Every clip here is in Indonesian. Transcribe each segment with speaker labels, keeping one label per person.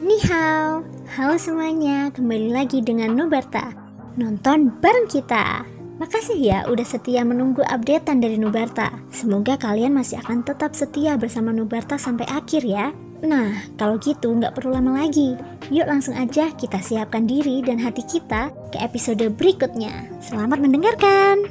Speaker 1: Ni hao, halo semuanya, kembali lagi dengan Nubarta. Nonton bareng kita. Makasih ya udah setia menunggu updatean dari Nubarta. Semoga kalian masih akan tetap setia bersama Nubarta sampai akhir ya. Nah, kalau gitu nggak perlu lama lagi. Yuk langsung aja kita siapkan diri dan hati kita ke episode berikutnya. Selamat mendengarkan.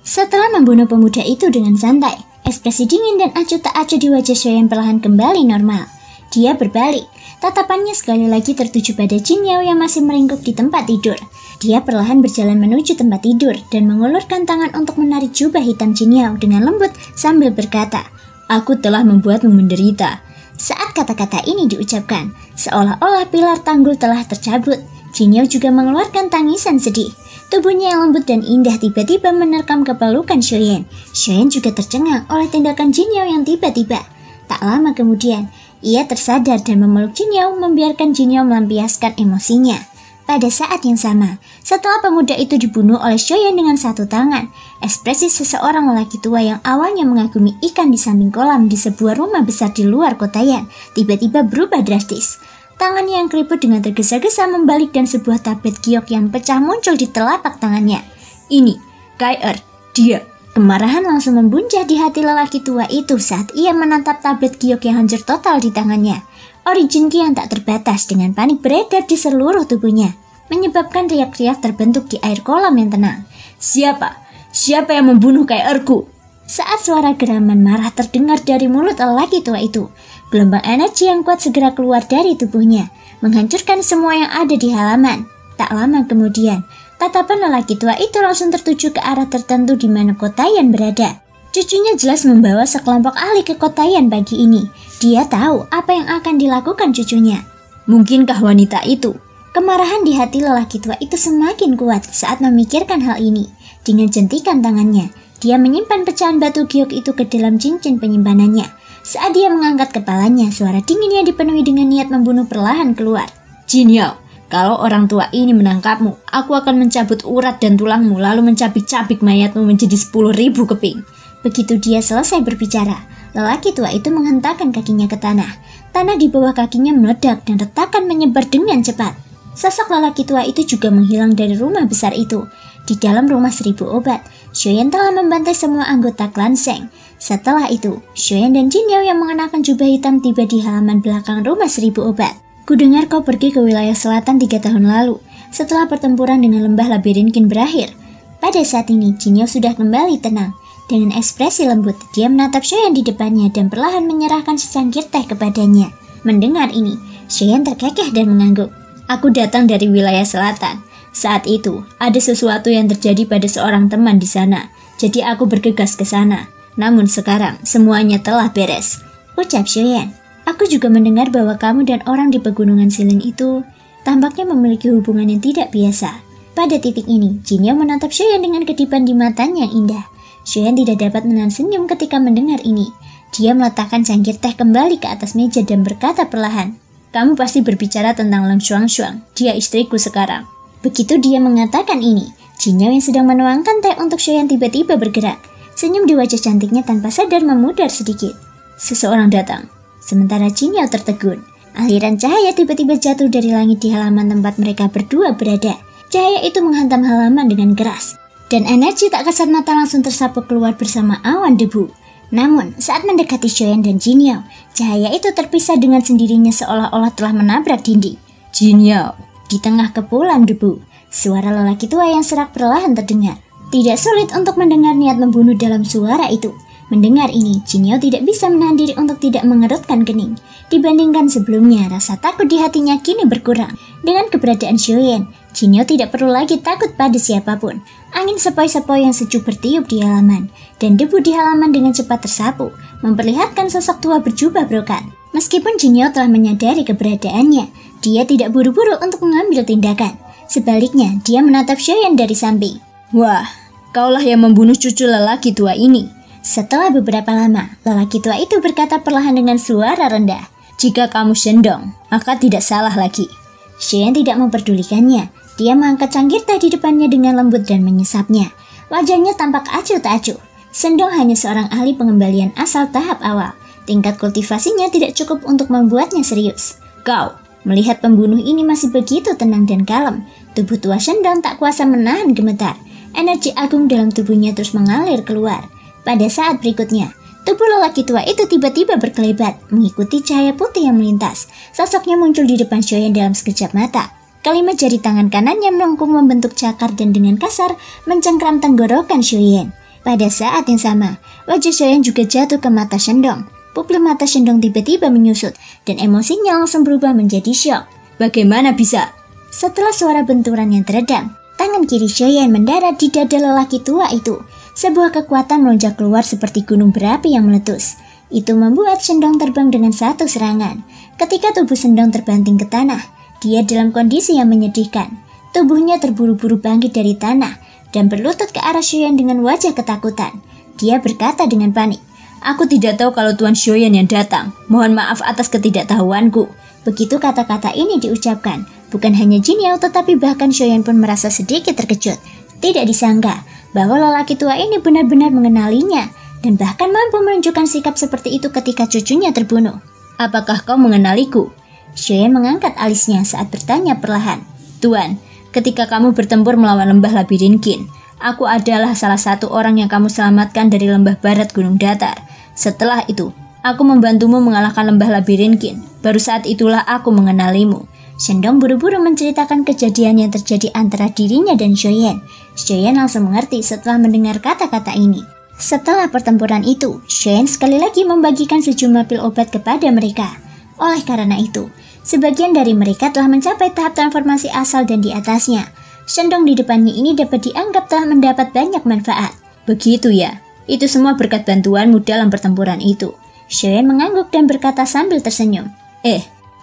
Speaker 1: Setelah membunuh pemuda itu dengan santai, ekspresi dingin dan acuh tak acuh di wajah Shoyan perlahan kembali normal. Dia berbalik, tatapannya sekali lagi tertuju pada Jin Yao yang masih meringkuk di tempat tidur. Dia perlahan berjalan menuju tempat tidur dan mengulurkan tangan untuk menarik jubah hitam Jin Yao dengan lembut sambil berkata, "Aku telah membuatmu menderita." Saat kata-kata ini diucapkan, seolah-olah pilar tanggul telah tercabut. Jin Yao juga mengeluarkan tangisan sedih. Tubuhnya yang lembut dan indah tiba-tiba menerkam ke pelukan Shoyan. Shoyan juga tercengang oleh tindakan Jin Yao yang tiba-tiba. Tak lama kemudian, ia tersadar dan memeluk Jin Yao, membiarkan Jin Yao melampiaskan emosinya. Pada saat yang sama, setelah pemuda itu dibunuh oleh Shoyan dengan satu tangan, ekspresi seseorang lelaki tua yang awalnya mengagumi ikan di samping kolam di sebuah rumah besar di luar Kotayan tiba-tiba berubah drastis. Tangannya yang keriput dengan tergesa-gesa membalik dan sebuah tablet giok yang pecah muncul di telapak tangannya. Ini, Kai-er, dia. Kemarahan langsung membuncah di hati lelaki tua itu saat ia menatap tablet giok yang hancur total di tangannya. Origin Ki yang tak terbatas dengan panik beredar di seluruh tubuhnya, menyebabkan riak-riak terbentuk di air kolam yang tenang. Siapa? Siapa yang membunuh Kai-erku? Saat suara geraman marah terdengar dari mulut lelaki tua itu, gelombang energi yang kuat segera keluar dari tubuhnya, menghancurkan semua yang ada di halaman. Tak lama kemudian, tatapan lelaki tua itu langsung tertuju ke arah tertentu di mana Kotayan berada. Cucunya jelas membawa sekelompok ahli ke Kotayan pagi ini. Dia tahu apa yang akan dilakukan cucunya. Mungkinkah wanita itu? Kemarahan di hati lelaki tua itu semakin kuat saat memikirkan hal ini. Dengan jentikan tangannya, dia menyimpan pecahan batu giok itu ke dalam cincin penyimpanannya. Saat dia mengangkat kepalanya, suara dinginnya dipenuhi dengan niat membunuh perlahan keluar. Jin Yao, kalau orang tua ini menangkapmu, aku akan mencabut urat dan tulangmu lalu mencabik-cabik mayatmu menjadi 10.000 keping. Begitu dia selesai berbicara, lelaki tua itu menghentakkan kakinya ke tanah. Tanah di bawah kakinya meledak dan retakan menyebar dengan cepat. Sosok lelaki tua itu juga menghilang dari rumah besar itu. Di dalam rumah 1000 obat, Shoyan telah membantai semua anggota klan Sheng. Setelah itu, Shoyan dan Jin Yao yang mengenakan jubah hitam tiba di halaman belakang rumah 1000 obat. Kudengar kau pergi ke wilayah selatan 3 tahun lalu, setelah pertempuran dengan lembah Labirinkin berakhir. Pada saat ini, Jin Yao sudah kembali tenang. Dengan ekspresi lembut, dia menatap Shoyan di depannya dan perlahan menyerahkan secangkir teh kepadanya. Mendengar ini, Shoyan terkekeh dan mengangguk. Aku datang dari wilayah selatan. Saat itu, ada sesuatu yang terjadi pada seorang teman di sana. Jadi aku bergegas ke sana. Namun sekarang, semuanya telah beres. Ucap Shoyan. Aku juga mendengar bahwa kamu dan orang di pegunungan Silin itu tampaknya memiliki hubungan yang tidak biasa. Pada titik ini, Jin Yao menatap Shoyan dengan kedipan di matanya yang indah. Shoyan tidak dapat menahan senyum ketika mendengar ini. Dia meletakkan cangkir teh kembali ke atas meja dan berkata perlahan, "Kamu pasti berbicara tentang Leng Xuangshuang. Dia istriku sekarang." Begitu dia mengatakan ini, Jin Yao yang sedang menuangkan teh untuk Shoyan tiba-tiba bergerak. Senyum di wajah cantiknya tanpa sadar memudar sedikit. Seseorang datang. Sementara Jin Yao tertegun. Aliran cahaya tiba-tiba jatuh dari langit di halaman tempat mereka berdua berada. Cahaya itu menghantam halaman dengan keras. Dan energi tak kasat mata langsung tersapu keluar bersama awan debu. Namun, saat mendekati Shoyan dan Jin Yao, cahaya itu terpisah dengan sendirinya seolah-olah telah menabrak dinding. Jin Yao. Di tengah kepulan debu, suara lelaki tua yang serak perlahan terdengar. Tidak sulit untuk mendengar niat membunuh dalam suara itu. Mendengar ini, Jin Yao tidak bisa menahan diri untuk tidak mengerutkan kening. Dibandingkan sebelumnya, rasa takut di hatinya kini berkurang. Dengan keberadaan Shoyan, Jin Yao tidak perlu lagi takut pada siapapun. Angin sepoi-sepoi yang sejuk bertiup di halaman, dan debu di halaman dengan cepat tersapu, memperlihatkan sosok tua berjubah brokat. Meskipun Jin Yao telah menyadari keberadaannya, dia tidak buru-buru untuk mengambil tindakan. Sebaliknya, dia menatap Shoyan dari samping. Wah, kaulah yang membunuh cucu lelaki tua ini. Setelah beberapa lama, lelaki tua itu berkata perlahan dengan suara rendah. Jika kamu Shendong, maka tidak salah lagi. Shoyan tidak memperdulikannya. Dia mengangkat cangkir teh di depannya dengan lembut dan menyesapnya. Wajahnya tampak acuh tak acuh. Shendong hanya seorang ahli pengembalian asal tahap awal. Tingkat kultivasinya tidak cukup untuk membuatnya serius. Kau, melihat pembunuh ini masih begitu tenang dan kalem, tubuh tua Shendong tak kuasa menahan gemetar. Energi agung dalam tubuhnya terus mengalir keluar. Pada saat berikutnya, tubuh lelaki tua itu tiba-tiba berkelebat, mengikuti cahaya putih yang melintas. Sosoknya muncul di depan Xiaoyan dalam sekejap mata. Kelima jari tangan kanannya melengkung membentuk cakar dan dengan kasar mencengkram tenggorokan Xiaoyan. Pada saat yang sama, wajah Xiaoyan juga jatuh ke mata Shendong. Pupil mata Shendong tiba-tiba menyusut dan emosinya langsung berubah menjadi syok. Bagaimana bisa? Setelah suara benturan yang teredam, tangan kiri Xiaoyan mendarat di dada lelaki tua itu. Sebuah kekuatan melonjak keluar seperti gunung berapi yang meletus. Itu membuat Shendong terbang dengan satu serangan. Ketika tubuh Shendong terbanting ke tanah, dia dalam kondisi yang menyedihkan. Tubuhnya terburu-buru bangkit dari tanah dan berlutut ke arah Xiaoyan dengan wajah ketakutan. Dia berkata dengan panik, "Aku tidak tahu kalau Tuan Xiaoyan yang datang. Mohon maaf atas ketidaktahuanku." Begitu kata-kata ini diucapkan, bukan hanya Jin Yao tetapi bahkan Xiaoyan pun merasa sedikit terkejut. Tidak disangka bahwa lelaki tua ini benar-benar mengenalinya dan bahkan mampu menunjukkan sikap seperti itu ketika cucunya terbunuh. "Apakah kau mengenaliku?" Xiaoyan mengangkat alisnya saat bertanya perlahan. "Tuan, ketika kamu bertempur melawan lembah labirin Qin, aku adalah salah satu orang yang kamu selamatkan dari lembah barat gunung datar. Setelah itu, aku membantumu mengalahkan lembah labirin Qin. Baru saat itulah aku mengenalimu." Shendong buru-buru menceritakan kejadian yang terjadi antara dirinya dan Xiaoyan. Xiaoyan langsung mengerti setelah mendengar kata-kata ini. Setelah pertempuran itu, Xiaoyan sekali lagi membagikan sejumlah pil obat kepada mereka. Oleh karena itu, sebagian dari mereka telah mencapai tahap transformasi asal dan di atasnya. Shendong di depannya ini dapat dianggap telah mendapat banyak manfaat. "Begitu ya, itu semua berkat bantuanmu dalam pertempuran itu." Xiaoyan mengangguk dan berkata sambil tersenyum,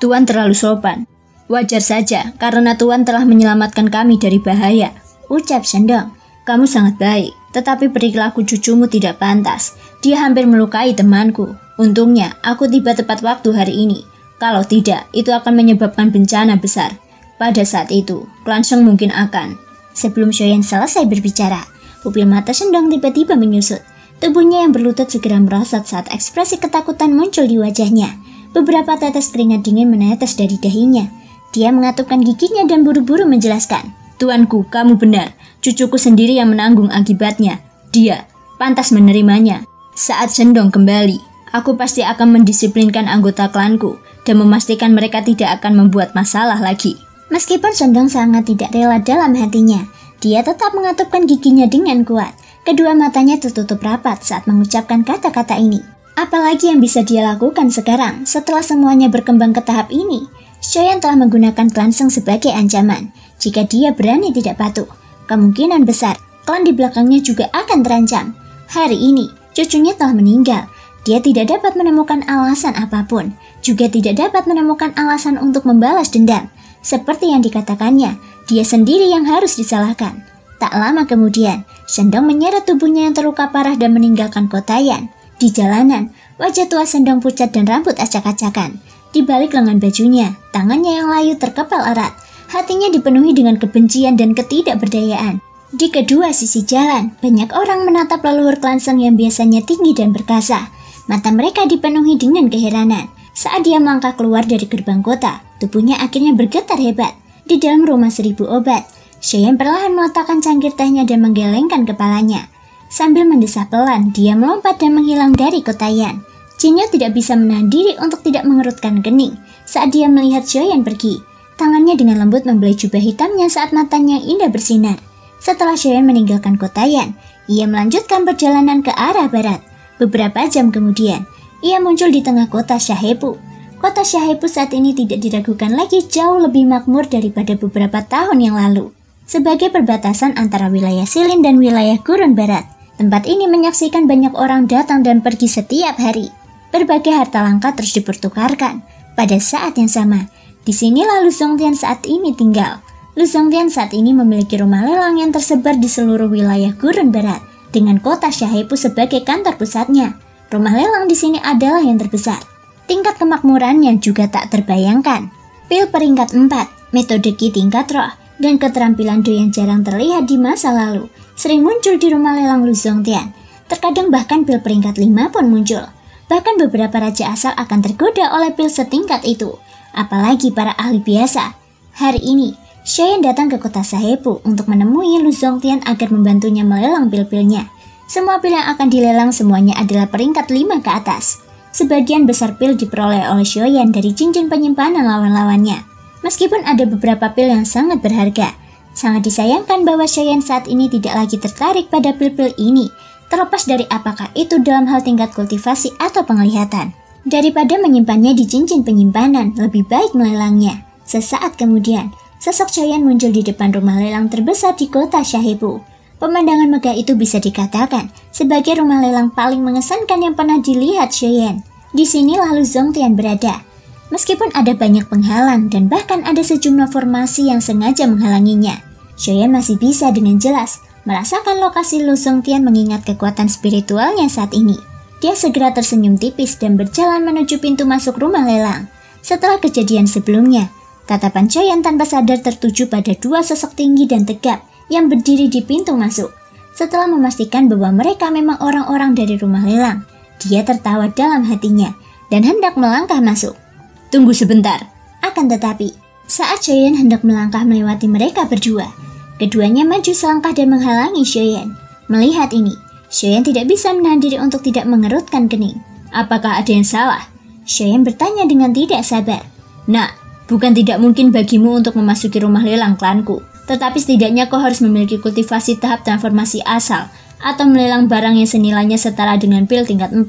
Speaker 1: Tuan terlalu sopan." "Wajar saja, karena Tuan telah menyelamatkan kami dari bahaya," ucap Shendong. "Kamu sangat baik, tetapi perilaku cucumu tidak pantas. Dia hampir melukai temanku. Untungnya, aku tiba tepat waktu hari ini. Kalau tidak, itu akan menyebabkan bencana besar. Pada saat itu, klan Sheng mungkin akan..." Sebelum Xiaoyan selesai berbicara, pupil mata Shendong tiba-tiba menyusut. Tubuhnya yang berlutut segera merosot saat ekspresi ketakutan muncul di wajahnya. Beberapa tetes keringat dingin menetes dari dahinya. Dia mengatupkan giginya dan buru-buru menjelaskan, "Tuanku, kamu benar. Cucuku sendiri yang menanggung akibatnya. Dia pantas menerimanya. Saat Shendong kembali, aku pasti akan mendisiplinkan anggota klanku dan memastikan mereka tidak akan membuat masalah lagi." Meskipun Shendong sangat tidak rela dalam hatinya, dia tetap mengatupkan giginya dengan kuat. Kedua matanya tertutup rapat saat mengucapkan kata-kata ini. Apalagi yang bisa dia lakukan sekarang setelah semuanya berkembang ke tahap ini? Xiaoyan telah menggunakan klan Sheng sebagai ancaman. Jika dia berani tidak patuh, kemungkinan besar klan di belakangnya juga akan terancam. Hari ini, cucunya telah meninggal. Dia tidak dapat menemukan alasan apapun, juga tidak dapat menemukan alasan untuk membalas dendam. Seperti yang dikatakannya, dia sendiri yang harus disalahkan. Tak lama kemudian, Shendong menyeret tubuhnya yang terluka parah dan meninggalkan Kotayan. Di jalanan, wajah tua Shendong pucat dan rambut acak-acakan. Di balik lengan bajunya, tangannya yang layu terkepal erat. Hatinya dipenuhi dengan kebencian dan ketidakberdayaan. Di kedua sisi jalan, banyak orang menatap leluhur klan Sheng yang biasanya tinggi dan perkasa. Mata mereka dipenuhi dengan keheranan. Saat dia melangkah keluar dari gerbang kota, tubuhnya akhirnya bergetar hebat. Di dalam rumah 1000 obat, Xiaoyan perlahan meletakkan cangkir tehnya dan menggelengkan kepalanya. Sambil mendesah pelan, dia melompat dan menghilang dari Kotayan. Jin Yao tidak bisa menahan diri untuk tidak mengerutkan kening saat dia melihat Xiaoyan pergi. Tangannya dengan lembut membelai jubah hitamnya saat matanya yang indah bersinar. Setelah Xiaoyan meninggalkan Kotayan, ia melanjutkan perjalanan ke arah barat. Beberapa jam kemudian, ia muncul di tengah kota Shahepu. Kota Shahepu saat ini tidak diragukan lagi jauh lebih makmur daripada beberapa tahun yang lalu. Sebagai perbatasan antara wilayah Silin dan wilayah Gurun Barat, tempat ini menyaksikan banyak orang datang dan pergi setiap hari. Berbagai harta langka terus dipertukarkan. Pada saat yang sama, disinilah Lu Zongtian saat ini tinggal. Lu Zongtian saat ini memiliki rumah lelang yang tersebar di seluruh wilayah Gurun Barat, dengan kota Shahepu sebagai kantor pusatnya. Rumah lelang di sini adalah yang terbesar. Tingkat kemakmurannya juga tak terbayangkan. Pil peringkat 4, metode Qi tingkat roh, dan keterampilan Do yang jarang terlihat di masa lalu, sering muncul di rumah lelang Lu Zongtian. Terkadang bahkan pil peringkat 5 pun muncul. Bahkan beberapa raja asal akan tergoda oleh pil setingkat itu. Apalagi para ahli biasa. Hari ini, Xiaoyan datang ke kota Sahebu untuk menemui Lu Zongtian agar membantunya melelang pil-pilnya. Semua pil yang akan dilelang semuanya adalah peringkat 5 ke atas. Sebagian besar pil diperoleh oleh Xiaoyan dari cincin penyimpanan lawan-lawannya. Meskipun ada beberapa pil yang sangat berharga, sangat disayangkan bahwa Xiaoyan saat ini tidak lagi tertarik pada pil-pil ini, terlepas dari apakah itu dalam hal tingkat kultivasi atau penglihatan. Daripada menyimpannya di cincin penyimpanan, lebih baik melelangnya. Sesaat kemudian, sosok Xiaoyan muncul di depan rumah lelang terbesar di kota Sahebu. Pemandangan megah itu bisa dikatakan sebagai rumah lelang paling mengesankan yang pernah dilihat Xiaoyan. Di sinilah Lu Zongtian berada. Meskipun ada banyak penghalang dan bahkan ada sejumlah formasi yang sengaja menghalanginya, Xiaoyan masih bisa dengan jelas merasakan lokasi Lu Zongtian mengingat kekuatan spiritualnya saat ini. Dia segera tersenyum tipis dan berjalan menuju pintu masuk rumah lelang. Setelah kejadian sebelumnya, tatapan Xiaoyan tanpa sadar tertuju pada dua sosok tinggi dan tegap yang berdiri di pintu masuk. Setelah memastikan bahwa mereka memang orang-orang dari rumah lelang, dia tertawa dalam hatinya dan hendak melangkah masuk. Tunggu sebentar. Akan tetapi, saat Xiaoyan hendak melangkah melewati mereka berdua, keduanya maju selangkah dan menghalangi Xiaoyan. Melihat ini, Xiaoyan tidak bisa menahan diri untuk tidak mengerutkan kening. Apakah ada yang salah? Xiaoyan bertanya dengan tidak sabar. Nah, bukan tidak mungkin bagimu untuk memasuki rumah lelang klanku, tetapi setidaknya kau harus memiliki kultivasi tahap transformasi asal atau melelang barang yang senilainya setara dengan pil tingkat 4.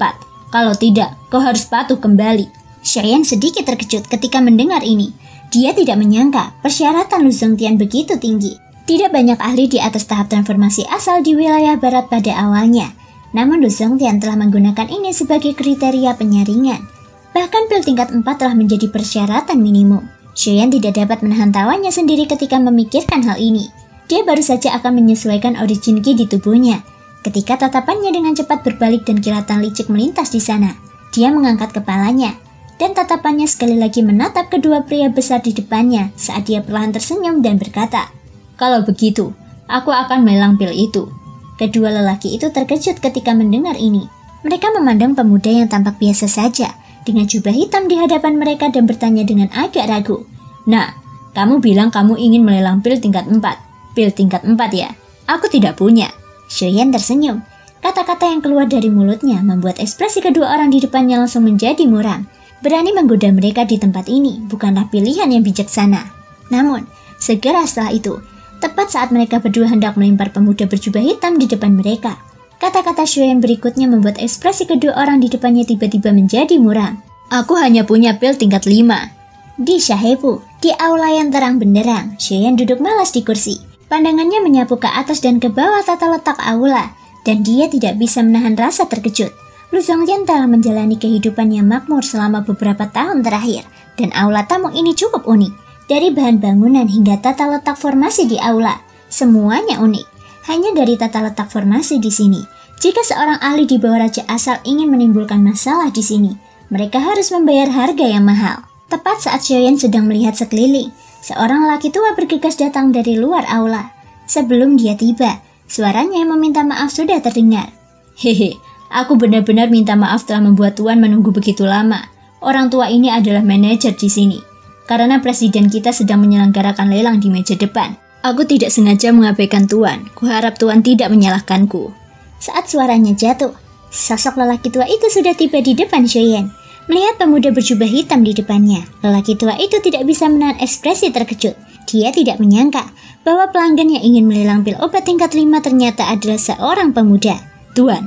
Speaker 1: Kalau tidak, kau harus patuh kembali. Xiaoyan sedikit terkejut ketika mendengar ini. Dia tidak menyangka persyaratan Lu Zongtian begitu tinggi. Tidak banyak ahli di atas tahap transformasi asal di wilayah barat pada awalnya. Namun Lu Zongtian telah menggunakan ini sebagai kriteria penyaringan. Bahkan pil tingkat 4 telah menjadi persyaratan minimum. Xiaoyan tidak dapat menahan tawanya sendiri ketika memikirkan hal ini. Dia baru saja akan menyesuaikan origin ki di tubuhnya. Ketika tatapannya dengan cepat berbalik dan kilatan licik melintas di sana, dia mengangkat kepalanya, dan tatapannya sekali lagi menatap kedua pria besar di depannya saat dia perlahan tersenyum dan berkata, "Kalau begitu, aku akan melelang pil itu." Kedua lelaki itu terkejut ketika mendengar ini. Mereka memandang pemuda yang tampak biasa saja, dengan jubah hitam di hadapan mereka dan bertanya dengan agak ragu. "Nah, kamu bilang kamu ingin melelang pil tingkat 4. Pil tingkat 4 ya? Aku tidak punya." Xiaoyan tersenyum. Kata-kata yang keluar dari mulutnya membuat ekspresi kedua orang di depannya langsung menjadi muram. Berani menggoda mereka di tempat ini bukanlah pilihan yang bijaksana. Namun, segera setelah itu, tepat saat mereka berdua hendak melempar pemuda berjubah hitam di depan mereka, kata-kata Xiaoyan berikutnya membuat ekspresi kedua orang di depannya tiba-tiba menjadi muram. "Aku hanya punya pil tingkat 5. Di Sahebu, di aula yang terang benderang, Xiaoyan duduk malas di kursi. Pandangannya menyapu ke atas dan ke bawah tata letak aula, dan dia tidak bisa menahan rasa terkejut. Lu Zongtian telah menjalani kehidupan yang makmur selama beberapa tahun terakhir, dan aula tamu ini cukup unik. Dari bahan bangunan hingga tata letak formasi di aula, semuanya unik. Hanya dari tata letak formasi di sini, jika seorang ahli di bawah raja asal ingin menimbulkan masalah di sini, mereka harus membayar harga yang mahal. Tepat saat Xiaoyan sedang melihat sekeliling, seorang lelaki tua bergegas datang dari luar aula. Sebelum dia tiba, suaranya yang meminta maaf sudah terdengar. "Hehe, aku benar-benar minta maaf telah membuat Tuan menunggu begitu lama. Orang tua ini adalah manajer di sini. Karena presiden kita sedang menyelenggarakan lelang di meja depan. Aku tidak sengaja mengabaikan Tuan. Kuharap Tuan tidak menyalahkanku." Saat suaranya jatuh, sosok lelaki tua itu sudah tiba di depan Xiaoyan. Melihat pemuda berjubah hitam di depannya, lelaki tua itu tidak bisa menahan ekspresi terkejut. Dia tidak menyangka bahwa pelanggan yang ingin melelang pil obat tingkat 5 ternyata adalah seorang pemuda. "Tuan,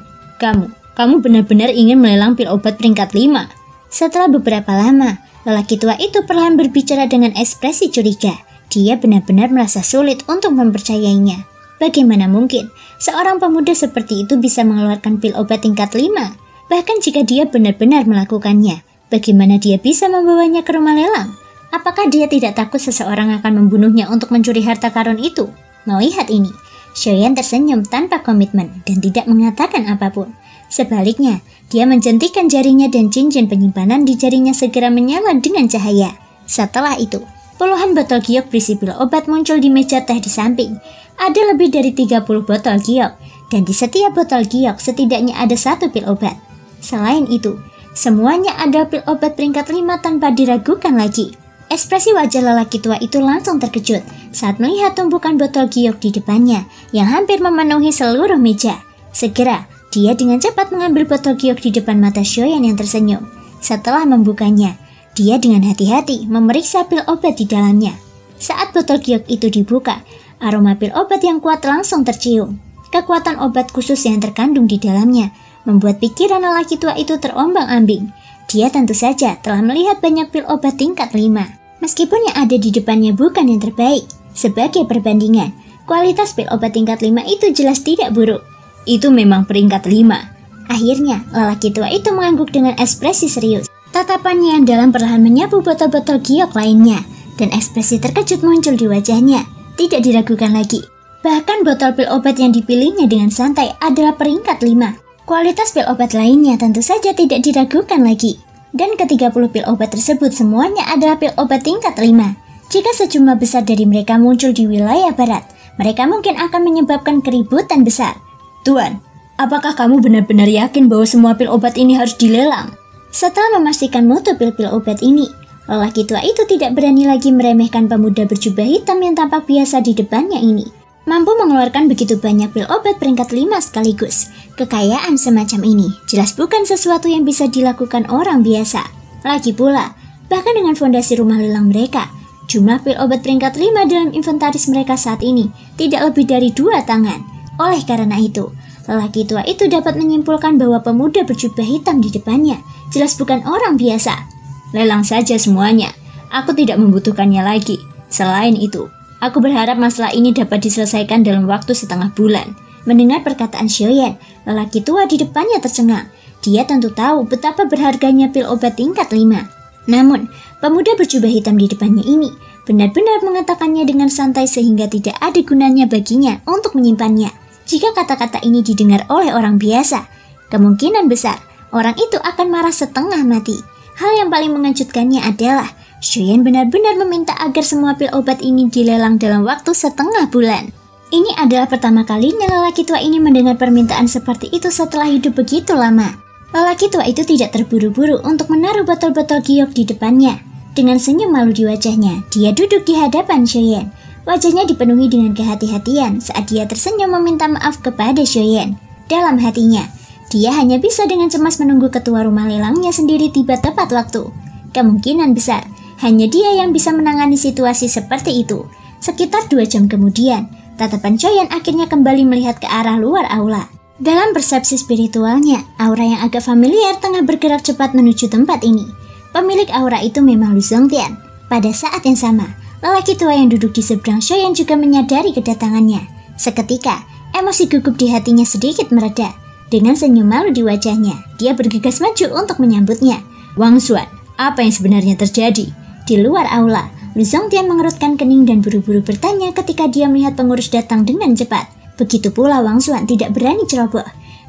Speaker 1: kamu benar-benar ingin melelang pil obat peringkat 5? Setelah beberapa lama, lelaki tua itu perlahan berbicara dengan ekspresi curiga. Dia benar-benar merasa sulit untuk mempercayainya. Bagaimana mungkin seorang pemuda seperti itu bisa mengeluarkan pil obat tingkat 5? Bahkan jika dia benar-benar melakukannya, bagaimana dia bisa membawanya ke rumah lelang? Apakah dia tidak takut seseorang akan membunuhnya untuk mencuri harta karun itu? Melihat ini, Xiaoyan tersenyum tanpa komitmen dan tidak mengatakan apapun. Sebaliknya, dia menjentikan jarinya dan cincin penyimpanan di jarinya segera menyala dengan cahaya. Setelah itu, puluhan botol giok berisi pil obat muncul di meja teh di samping. Ada lebih dari 30 botol giok, dan di setiap botol giok setidaknya ada 1 pil obat. Selain itu, Semuanya ada pil obat peringkat 5 tanpa diragukan lagi. Ekspresi wajah lelaki tua itu langsung terkejut saat melihat tumpukan botol giok di depannya yang hampir memenuhi seluruh meja. Segera, dia dengan cepat mengambil botol giok di depan mata Shoyan yang tersenyum. Setelah membukanya, dia dengan hati-hati memeriksa pil obat di dalamnya. Saat botol giok itu dibuka, aroma pil obat yang kuat langsung tercium. Kekuatan obat khusus yang terkandung di dalamnya membuat pikiran lelaki tua itu terombang-ambing. Dia tentu saja telah melihat banyak pil obat tingkat 5. Meskipun yang ada di depannya bukan yang terbaik, sebagai perbandingan, kualitas pil obat tingkat 5 itu jelas tidak buruk. Itu memang peringkat 5. Akhirnya, lelaki tua itu mengangguk dengan ekspresi serius. Tatapannya yang dalam perlahan menyapu botol-botol giok lainnya, dan ekspresi terkejut muncul di wajahnya. Tidak diragukan lagi. Bahkan botol pil obat yang dipilihnya dengan santai adalah peringkat 5. Kualitas pil obat lainnya tentu saja tidak diragukan lagi. Dan ke-30 pil obat tersebut semuanya adalah pil obat tingkat 5. Jika sejumlah besar dari mereka muncul di wilayah barat, mereka mungkin akan menyebabkan keributan besar. Tuan, apakah kamu benar-benar yakin bahwa semua pil obat ini harus dilelang? Setelah memastikan mutu pil-pil obat ini, lelaki tua itu tidak berani lagi meremehkan pemuda berjubah hitam yang tampak biasa di depannya ini. Mampu mengeluarkan begitu banyak pil obat peringkat 5 sekaligus. Kekayaan semacam ini jelas bukan sesuatu yang bisa dilakukan orang biasa. Lagi pula, bahkan dengan fondasi rumah lelang mereka, jumlah pil obat peringkat 5 dalam inventaris mereka saat ini tidak lebih dari 2 tangan. Oleh karena itu, lelaki tua itu dapat menyimpulkan bahwa pemuda berjubah hitam di depannya jelas bukan orang biasa. Lelang saja semuanya, aku tidak membutuhkannya lagi. Selain itu, aku berharap masalah ini dapat diselesaikan dalam waktu setengah bulan. Mendengar perkataan Shoyan, lelaki tua di depannya tercengang. Dia tentu tahu betapa berharganya pil obat tingkat 5. Namun, pemuda berjubah hitam di depannya ini benar-benar mengatakannya dengan santai sehingga tidak ada gunanya baginya untuk menyimpannya. Jika kata-kata ini didengar oleh orang biasa, kemungkinan besar orang itu akan marah setengah mati. Hal yang paling mengejutkannya adalah Shoyan benar-benar meminta agar semua pil obat ini dilelang dalam waktu setengah bulan. Ini adalah pertama kalinya lelaki tua ini mendengar permintaan seperti itu setelah hidup begitu lama. Lelaki tua itu tidak terburu-buru untuk menaruh botol-botol giok di depannya. Dengan senyum malu di wajahnya, dia duduk di hadapan Shoyan. Wajahnya dipenuhi dengan kehati-hatian saat dia tersenyum meminta maaf kepada Shoyan. Dalam hatinya, dia hanya bisa dengan cemas menunggu ketua rumah lelangnya sendiri tiba tepat waktu. Kemungkinan besar, hanya dia yang bisa menangani situasi seperti itu. Sekitar 2 jam kemudian, tatapan Shoyan akhirnya kembali melihat ke arah luar aula. Dalam persepsi spiritualnya, aura yang agak familiar tengah bergerak cepat menuju tempat ini. Pemilik aura itu memang Lu Zongtian. Pada saat yang sama, lelaki tua yang duduk di seberang Shoyan juga menyadari kedatangannya. Seketika, emosi gugup di hatinya sedikit mereda. Dengan senyum malu di wajahnya, dia bergegas maju untuk menyambutnya. Wang Xuan, apa yang sebenarnya terjadi? Di luar aula, Lu Zongtian mengerutkan kening dan buru-buru bertanya ketika dia melihat pengurus datang dengan cepat. Begitu pula Wang Xuan tidak berani ceroboh.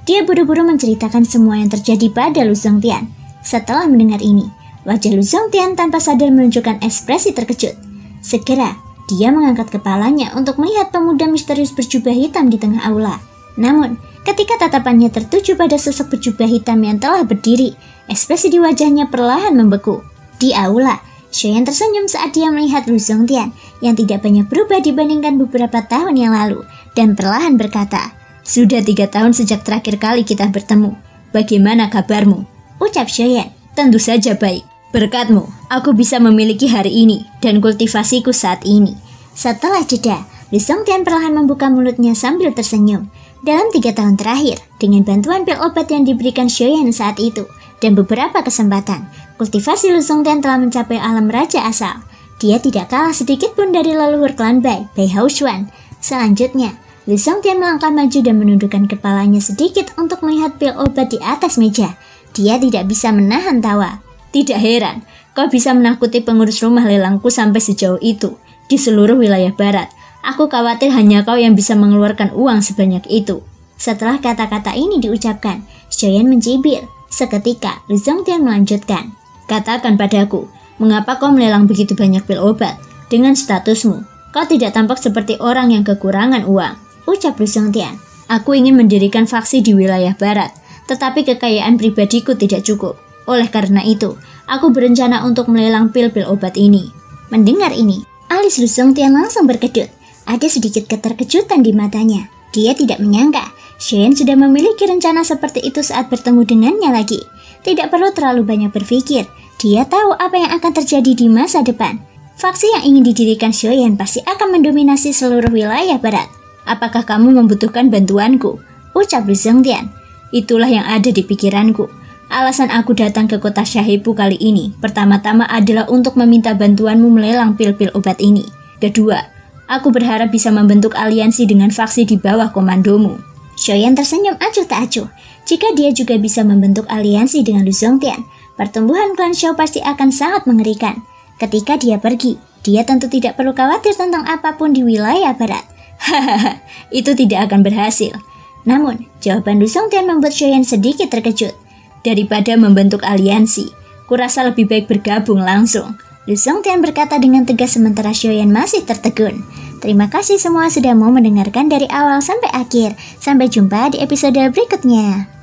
Speaker 1: Dia buru-buru menceritakan semua yang terjadi pada Lu Zongtian. Setelah mendengar ini, wajah Lu Zongtian tanpa sadar menunjukkan ekspresi terkejut. Segera, dia mengangkat kepalanya untuk melihat pemuda misterius berjubah hitam di tengah aula. Namun, ketika tatapannya tertuju pada sosok berjubah hitam yang telah berdiri, ekspresi di wajahnya perlahan membeku. Di aula, Shoyan tersenyum saat dia melihat Lu Zongtian yang tidak banyak berubah dibandingkan beberapa tahun yang lalu dan perlahan berkata, "Sudah 3 tahun sejak terakhir kali kita bertemu. Bagaimana kabarmu?" Ucap Shoyan, "Tentu saja baik. Berkatmu, aku bisa memiliki hari ini dan kultivasiku saat ini." Setelah jeda, Lu Zongtian perlahan membuka mulutnya sambil tersenyum. Dalam 3 tahun terakhir, dengan bantuan pil obat yang diberikan Shoyan saat itu dan beberapa kesempatan, kultivasi Lu Zongtian telah mencapai alam raja asal. Dia tidak kalah sedikit pun dari leluhur klan Bai Haoxuan. Selanjutnya, Lu Zongtian melangkah maju dan menundukkan kepalanya sedikit untuk melihat pil obat di atas meja. Dia tidak bisa menahan tawa. Tidak heran, kau bisa menakuti pengurus rumah lelangku sampai sejauh itu. Di seluruh wilayah barat, aku khawatir hanya kau yang bisa mengeluarkan uang sebanyak itu. Setelah kata-kata ini diucapkan, Shoyan mencibir. Seketika, Lu Zongtian melanjutkan. Katakan padaku, mengapa kau melelang begitu banyak pil obat? Dengan statusmu, kau tidak tampak seperti orang yang kekurangan uang. Ucap Lu Zongtian. Aku ingin mendirikan faksi di wilayah barat, tetapi kekayaan pribadiku tidak cukup. Oleh karena itu, aku berencana untuk melelang pil-pil obat ini. Mendengar ini, alis Lu Zongtian langsung berkedut. Ada sedikit keterkejutan di matanya. Dia tidak menyangka Xiaoyan sudah memiliki rencana seperti itu saat bertemu dengannya lagi. Tidak perlu terlalu banyak berpikir. Dia tahu apa yang akan terjadi di masa depan. Faksi yang ingin didirikan Xiaoyan pasti akan mendominasi seluruh wilayah barat. Apakah kamu membutuhkan bantuanku? Ucap Lu Zongtian. Itulah yang ada di pikiranku. Alasan aku datang ke kota Shahebu kali ini pertama-tama adalah untuk meminta bantuanmu melelang pil-pil obat ini. Kedua, aku berharap bisa membentuk aliansi dengan faksi di bawah komandomu. Xiaoyan tersenyum acuh tak acuh. Jika dia juga bisa membentuk aliansi dengan Lu Zongtian, pertumbuhan klan Xiao pasti akan sangat mengerikan. Ketika dia pergi, dia tentu tidak perlu khawatir tentang apapun di wilayah barat. Hahaha, itu tidak akan berhasil. Namun, jawaban Lu Zongtian membuat Xiaoyan sedikit terkejut. Daripada membentuk aliansi, kurasa lebih baik bergabung langsung. Lu Zongtian berkata dengan tegas sementara Xiaoyan masih tertegun. Terima kasih semua sudah mau mendengarkan dari awal sampai akhir. Sampai jumpa di episode berikutnya.